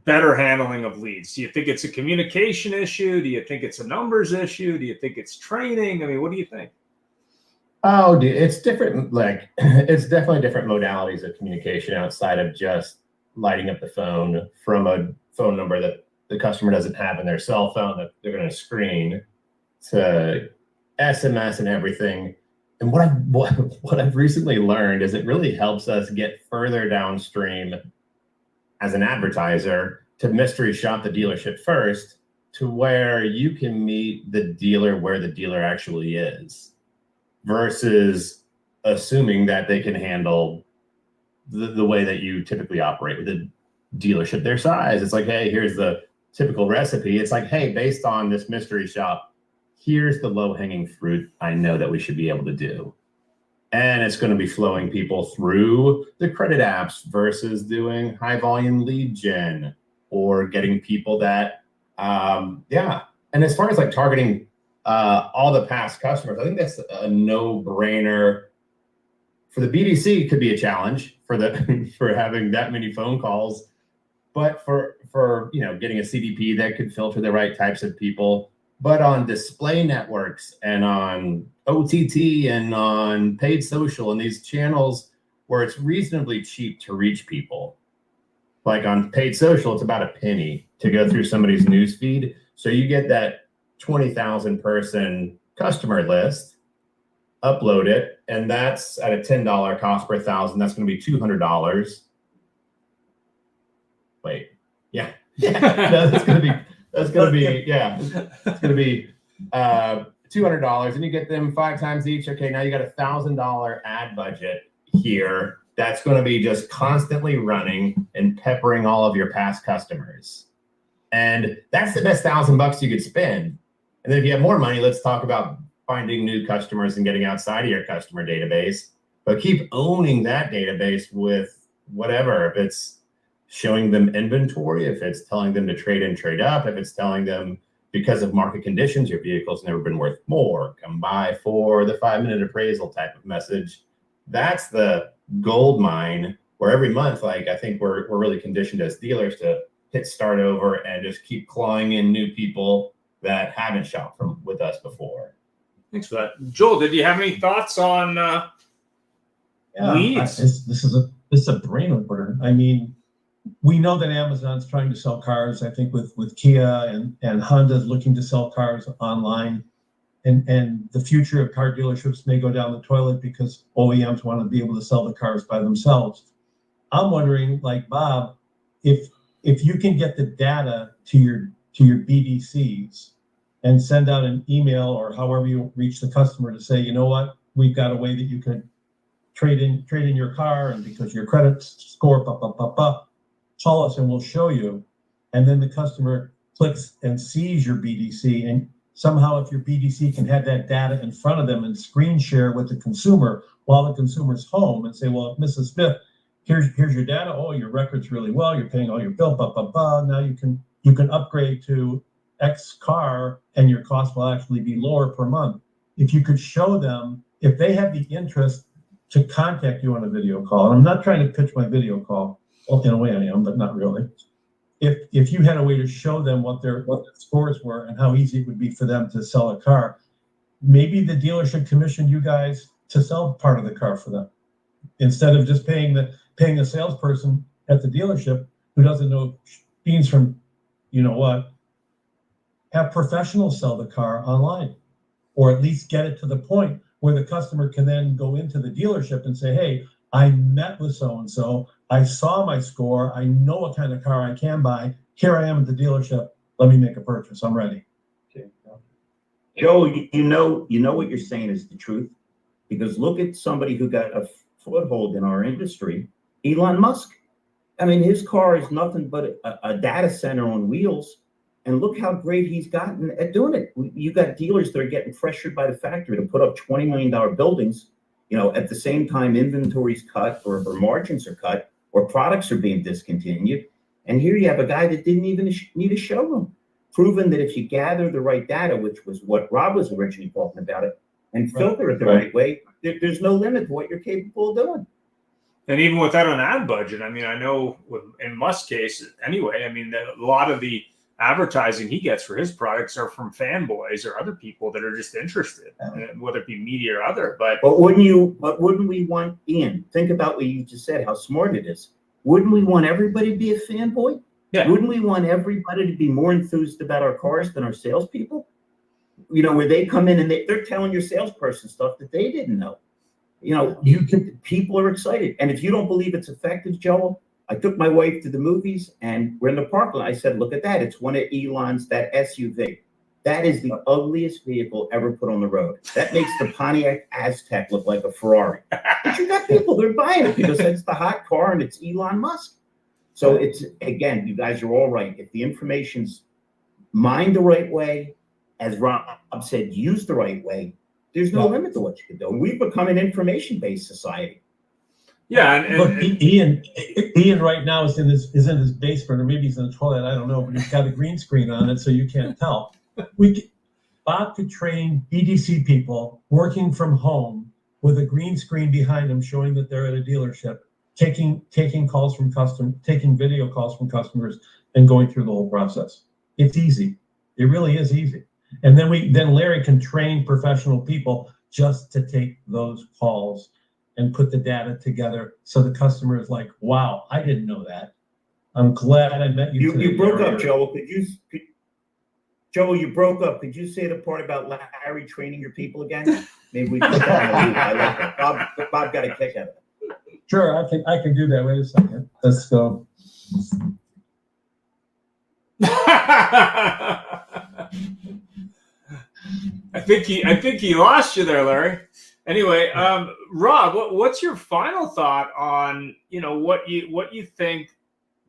better handling of leads? Do you think it's a communication issue? Do you think it's a numbers issue? Do you think it's training? I mean, what do you think? Oh, dude, it's different. Like, it's definitely different modalities of communication outside of just lighting up the phone from a phone number that the customer doesn't have in their cell phone that they're going to screen to SMS and everything. And what I've recently learned is it really helps us get further downstream as an advertiser to mystery shop the dealership first, to where you can meet the dealer where the dealer actually is, versus assuming that they can handle the way that you typically operate with a dealership their size. It's like, hey, here's the typical recipe. It's like, hey, based on this mystery shop, here's the low-hanging fruit I know that we should be able to do. And it's going to be flowing people through the credit apps versus doing high-volume lead gen or getting people that, yeah. And as far as like targeting all the past customers, I think that's a no-brainer. For the BDC, it could be a challenge for having that many phone calls, but for getting a CDP that could filter the right types of people. But on display networks and on OTT and on paid social and these channels where it's reasonably cheap to reach people, like on paid social, it's about a penny to go through somebody's news feed. So you get that 20,000 person customer list, upload it, and that's at a $10 cost per thousand. That's going to be $200. Wait, yeah, no, that's going to be $200, and you get them 5 times each. Okay, now you got $1,000 ad budget here. That's going to be just constantly running and peppering all of your past customers, and that's the best $1,000 you could spend. And then if you have more money, let's talk about finding new customers and getting outside of your customer database. But keep owning that database with whatever. If it's showing them inventory, if it's telling them to trade in, trade up, if it's telling them because of market conditions, your vehicle's never been worth more, come by for the 5-minute appraisal type of message. That's the gold mine where every month, like I think we're really conditioned as dealers to hit start over and just keep clawing in new people that haven't shopped with us before. Thanks for that. Joel, did you have any thoughts on leads? This is a brain opener. I mean, we know that Amazon's trying to sell cars, I think with Kia and Honda's looking to sell cars online. And the future of car dealerships may go down the toilet because OEMs want to be able to sell the cars by themselves. I'm wondering, like Bob, if you can get the data to your BDCs and send out an email or however you reach the customer to say, you know what, we've got a way that you could trade in your car, and because your credit score, call us and we'll show you. And then the customer clicks and sees your BDC, and somehow if your BDC can have that data in front of them and screen share with the consumer while the consumer's home and say, well, Mrs. Smith, here's your data. Oh, your record's really well. You're paying all your bill, Now you can upgrade to X car and your cost will actually be lower per month. If you could show them, if they have the interest to contact you on a video call, and I'm not trying to pitch my video call, well, in a way I am, but not really. If you had a way to show them what their scores were and how easy it would be for them to sell a car, maybe the dealership commissioned you guys to sell part of the car for them, instead of just paying the salesperson at the dealership who doesn't know beans from, you know what. Have professionals sell the car online, or at least get it to the point where the customer can then go into the dealership and say, hey, I met with so-and-so, I saw my score, I know what kind of car I can buy, here I am at the dealership, let me make a purchase, I'm ready. Okay. Joe, you know what you're saying is the truth, because look at somebody who got a foothold in our industry, Elon Musk. I mean, his car is nothing but a data center on wheels. And look how great he's gotten at doing it. You got dealers that are getting pressured by the factory to put up $20 million buildings, at the same time inventory's cut or margins are cut or products are being discontinued. And here you have a guy that didn't even need a showroom, proven that if you gather the right data, which was what Rob was originally talking about it, and filter it the right way, there's no limit to what you're capable of doing. And even without an ad budget, I mean, I know in Musk's case, anyway, I mean, a lot of the advertising he gets for his products are from fanboys or other people that are just interested, whether it be media or other. But wouldn't we want, Ian, think about what you just said, how smart it is. Wouldn't we want everybody to be a fanboy? Yeah. Wouldn't we want everybody to be more enthused about our cars than our salespeople? you know, where they come in and they're telling your salesperson stuff that they didn't know. You know, people are excited. And if you don't believe it's effective, Joel, I took my wife to the movies and we're in the parking lot. I said, look at that. It's one of Elon's, that SUV. That is the ugliest vehicle ever put on the road. That makes the Pontiac Aztec look like a Ferrari. But you got people, they're buying it because it's the hot car and it's Elon Musk. So it's, again, you guys are all right. If the information's mined the right way, as Rob said, used the right way, there's no limit to what you can do. And we've become an information-based society. Yeah, Look, Ian right now is in his basement, or maybe he's in the toilet. I don't know, but he's got a green screen on it, so you can't tell. Bob could train BDC people working from home with a green screen behind them, showing that they're at a dealership, taking calls from taking video calls from customers, and going through the whole process. It's easy. It really is easy. And then Larry can train professional people just to take those calls and put the data together, so the customer is like, "Wow, I didn't know that. I'm glad I met you." You broke up, Joel. Joel, you broke up. Could you say the part about Larry training your people again? Maybe we put that on. I like that. Bob got a kick out of it. Sure, I can do that. Wait a second. Let's go. I think he lost you there, Larry. Anyway, Rob, what's your final thought on, you know, what you think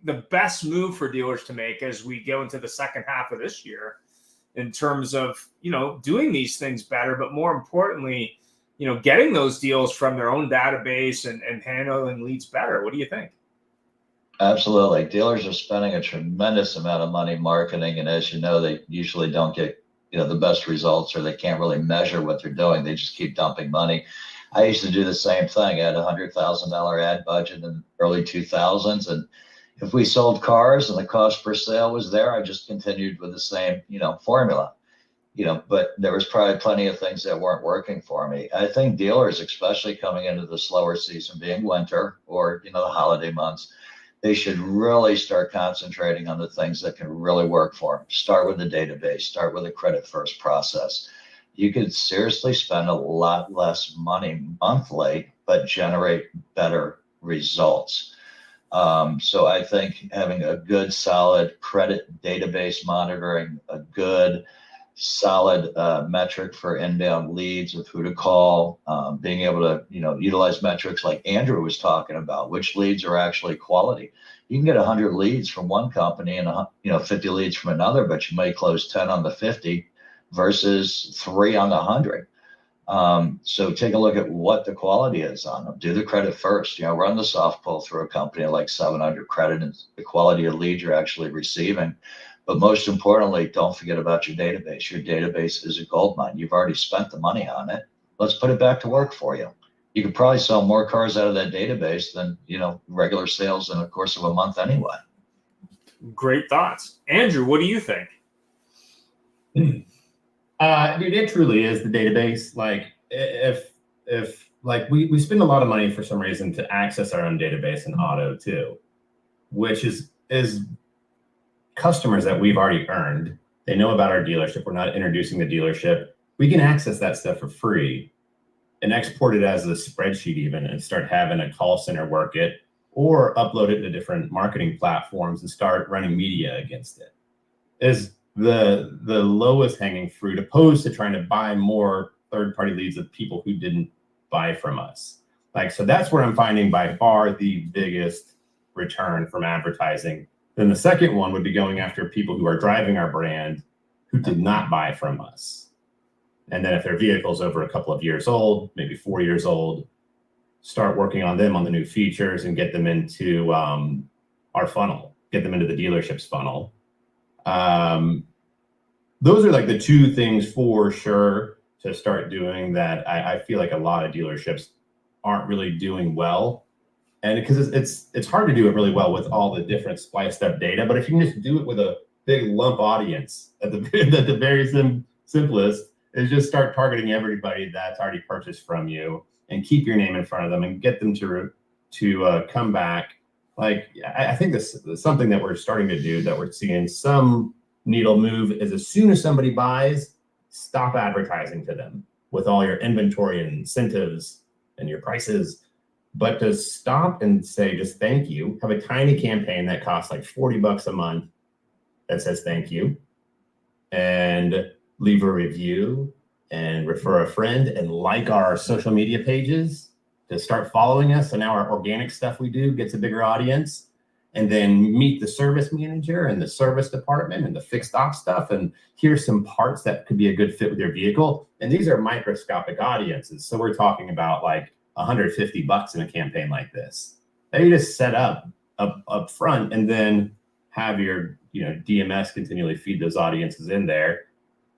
the best move for dealers to make as we go into the second half of this year, in terms of, you know, doing these things better, but more importantly, you know, getting those deals from their own database and handling leads better? What do you think? Absolutely. Dealers are spending a tremendous amount of money marketing, and as you know, they usually don't get, you know, the best results, or they can't really measure what they're doing. They just keep dumping money. I used to do the same thing. I had a $100,000 ad budget in the early 2000s, and if we sold cars and the cost per sale was there, I just continued with the same, you know, formula. You know, but there was probably plenty of things that weren't working for me. I think dealers, especially coming into the slower season, being winter or, you know, the holiday months, they should really start concentrating on the things that can really work for them. Start with the database, start with a credit first process. You could seriously spend a lot less money monthly, but generate better results. So I think having a good, solid credit database monitoring, a good, solid metric for inbound leads of who to call, being able to, you know, utilize metrics like Andrew was talking about, which leads are actually quality. You can get 100 leads from one company and 50 leads from another, but you may close 10 on the 50 versus 3 on the 100. So take a look at what the quality is on them. Do the credit first. You know, run the soft pull through a company like 700 credit and the quality of leads you're actually receiving. But most importantly, don't forget about your database. Your database is a gold mine. You've already spent the money on it. Let's put it back to work for you. You could probably sell more cars out of that database than, you know, regular sales in the course of a month anyway. Great thoughts. Andrew, what do you think? Dude, it truly is the database. Like if like we spend a lot of money for some reason to access our own database in auto too, which is customers that we've already earned. They know about our dealership. We're not introducing the dealership. We can access that stuff for free and export it as a spreadsheet even, and start having a call center work it, or upload it to different marketing platforms and start running media against it. Is the lowest hanging fruit, opposed to trying to buy more third-party leads of people who didn't buy from us. Like, so that's where I'm finding by far the biggest return from advertising. Then the second one would be going after people who are driving our brand who did not buy from us. And then if their vehicle's over a couple of years old, maybe 4 years old, start working on them on the new features and get them into our funnel, get them into the dealership's funnel. Those are like the two things for sure to start doing that I feel like a lot of dealerships aren't really doing well. And because it's hard to do it really well with all the different spliced up data, but if you can just do it with a big lump audience at the very simplest, is just start targeting everybody that's already purchased from you and keep your name in front of them and get them to come back. Like, I think this is something that we're starting to do, that we're seeing some needle move, is as soon as somebody buys, stop advertising to them with all your inventory and incentives and your prices, but to stop and say just thank you. Have a tiny campaign that costs like $40 a month that says thank you, and leave a review and refer a friend and like our social media pages to start following us. So now our organic stuff we do gets a bigger audience, and then meet the service manager and the service department and the fixed ops stuff. And here's some parts that could be a good fit with your vehicle. And these are microscopic audiences. So we're talking about like $150 in a campaign like this. That you just set up front, and then have your DMS continually feed those audiences in there.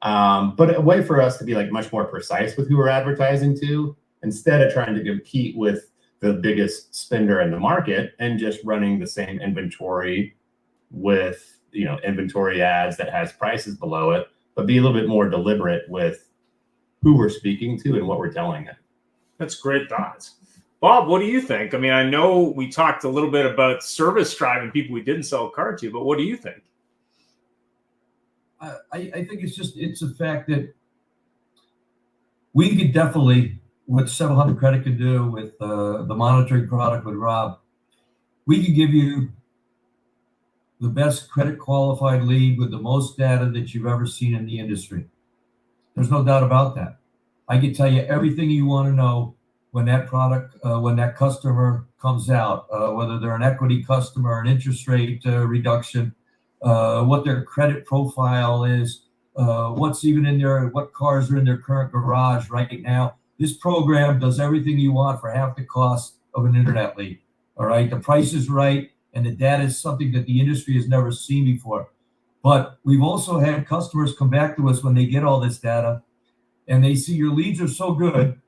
But a way for us to be like much more precise with who we're advertising to, instead of trying to compete with the biggest spender in the market and just running the same inventory with inventory ads that has prices below it, but be a little bit more deliberate with who we're speaking to and what we're telling them. That's great thoughts. Bob, what do you think? I mean, I know we talked a little bit about service driving people we didn't sell a car to, but what do you think? I think it's a fact that we could definitely, what 700 Credit could do with the monitoring product with Rob, we could give you the best credit qualified lead with the most data that you've ever seen in the industry. There's no doubt about that. I can tell you everything you want to know when that product, when that customer comes out, whether they're an equity customer, an interest rate reduction, what their credit profile is, what's even in their, what cars are in their current garage right now. This program does everything you want for half the cost of an internet lead. All right, the price is right, and the data is something that the industry has never seen before. But we've also had customers come back to us when they get all this data, and they see your leads are so good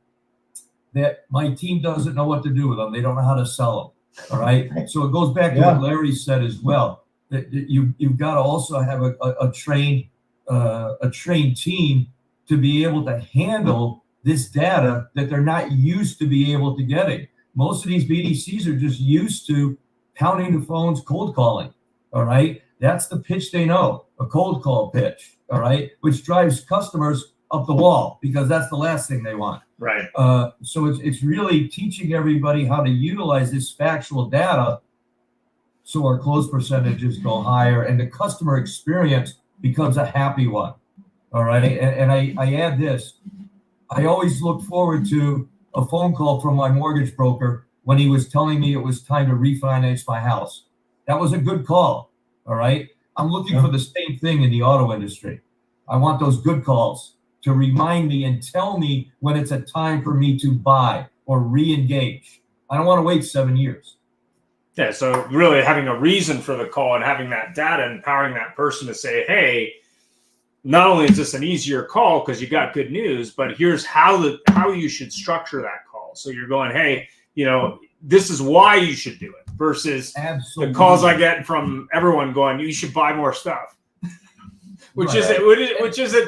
that my team doesn't know what to do with them. They don't know how to sell them. All right, so it goes back to what Larry said as well. That you've got to also have a trained team to be able to handle this data that they're not used to be able to getting. Most of these BDCs are just used to pounding the phones, cold calling. All right, that's the pitch they know, a cold call pitch. All right, which drives customers up the wall because that's the last thing they want. Right. So it's really teaching everybody how to utilize this factual data so our close percentages go higher and the customer experience becomes a happy one. All right. And I add this. I always look forward to a phone call from my mortgage broker when he was telling me it was time to refinance my house. That was a good call. All right. I'm looking for the same thing in the auto industry. I want those good calls to remind me and tell me when it's a time for me to buy or re-engage. I don't want to wait 7 years. Yeah, so really having a reason for the call and having that data, empowering that person to say, hey, not only is this an easier call because you got good news, but here's how you should structure that call. So you're going, hey, this is why you should do it versus Absolutely. the calls I get from everyone going, you should buy more stuff, which is it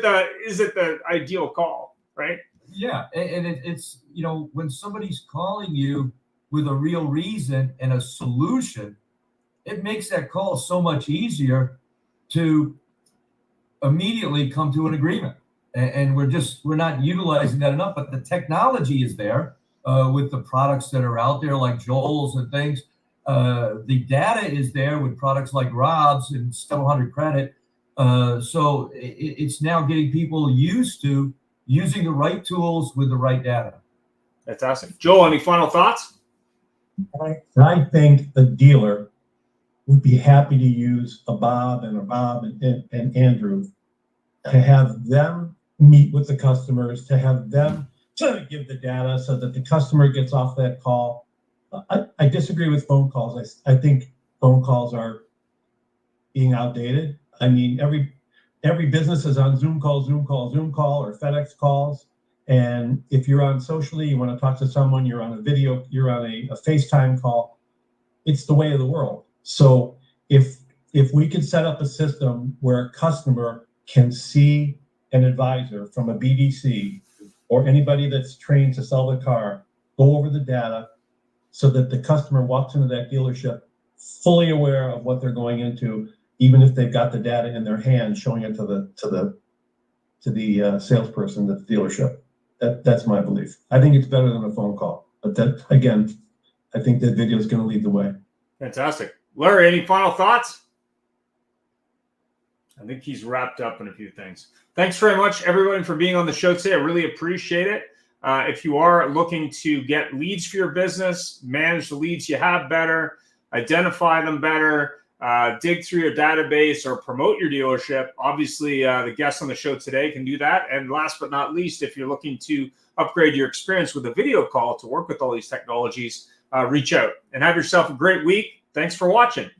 the ideal call, right? Yeah, and it's when somebody's calling you with a real reason and a solution, it makes that call so much easier to immediately come to an agreement. And we're not utilizing that enough, but the technology is there with the products that are out there like Joel's and things. The data is there with products like Rob's and 700 Credit. So it's now getting people used to using the right tools with the right data. Fantastic. Joel, any final thoughts? I think a dealer would be happy to use a Bob and Andrew to have them meet with the customers, to have them to give the data so that the customer gets off that call. I disagree with phone calls. I think phone calls are being outdated. I mean, every business is on Zoom call, or FedEx calls. And if you're on socially, you want to talk to someone, you're on a video, you're on a FaceTime call, it's the way of the world. So if we could set up a system where a customer can see an advisor from a BDC or anybody that's trained to sell the car, go over the data so that the customer walks into that dealership fully aware of what they're going into, even if they've got the data in their hand, showing it to salesperson at the dealership. That's my belief. I think it's better than a phone call. But that, again, I think that video is going to lead the way. Fantastic. Larry, any final thoughts? I think he's wrapped up in a few things. Thanks very much, everyone, for being on the show today. I really appreciate it. If you are looking to get leads for your business, manage the leads you have better, identify them better, dig through your database or promote your dealership, obviously the guests on the show today can do that. And last but not least, if you're looking to upgrade your experience with a video call to work with all these technologies, reach out and have yourself a great week. Thanks for watching.